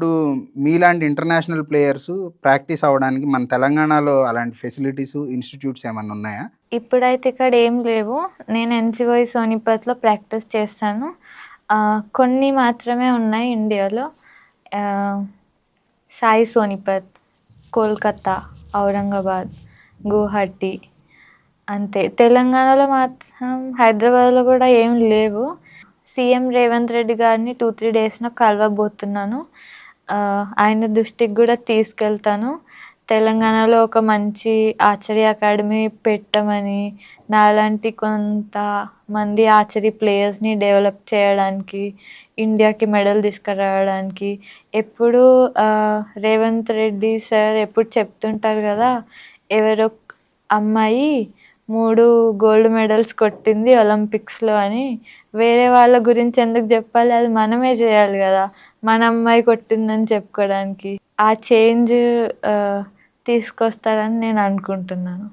ఇప్పుడు మీలాంటి international players practice అవ్వడానికి మన తెలంగాణలో అలాంటి ఫెసిలిటీస్, ఇన్‌స్టిట్యూట్స్ ఏమన్నా ఉన్నాయా? ఇప్పుడైతే ఇక్కడ ఏం లేవు. నేను ఎన్‌సీవై సోనిపత్‌లో ప్రాక్టీస్ చేస్తాను. కొన్ని మాత్రమే ఉన్నాయి ఇండియాలో. ఆహ్, సాయి సోనిపత్, కోల్‌కత్తా, ఔరంగాబాద్, గువాహటి అంతే. తెలంగాణలో మాత్రం హైదరాబాద్‌లో కూడా ఏం లేవు. సీఎం రేవంత్ రెడ్డి గారిని 2, 3 డేస్‌లో కలవబోతున్నాను. ఆయన దృష్టికి కూడా తీసుకెళ్తాను. తెలంగాణలో ఒక మంచి ఆర్చరీ అకాడమీ పెట్టమని, నాలాంటి కొంతమంది ఆర్చరీ ప్లేయర్స్‌ని డెవలప్ చేయడానికి, ఇండియాకి మెడల్ తీసుకురావడానికి ఎప్పుడూ రేవంత్ రెడ్డి సార్ ఎప్పుడు చెప్తుంటారు కదా! ఎవరో అమ్మాయి 3 గోల్డ్ మెడల్స్ కొట్టింది ఒలింపిక్స్‌లో అని. వేరే వాళ్ళ గురించి ఎందుకు జెప్పాలి? అది మనమే జేయాలి గదా! మన అమ్మాయి కొట్టిందని చెప్పుకోవడానికి. ఆ చేంజ్ ఆహ్, తీసుకొస్తారని నేను అనుకుంటున్నాను.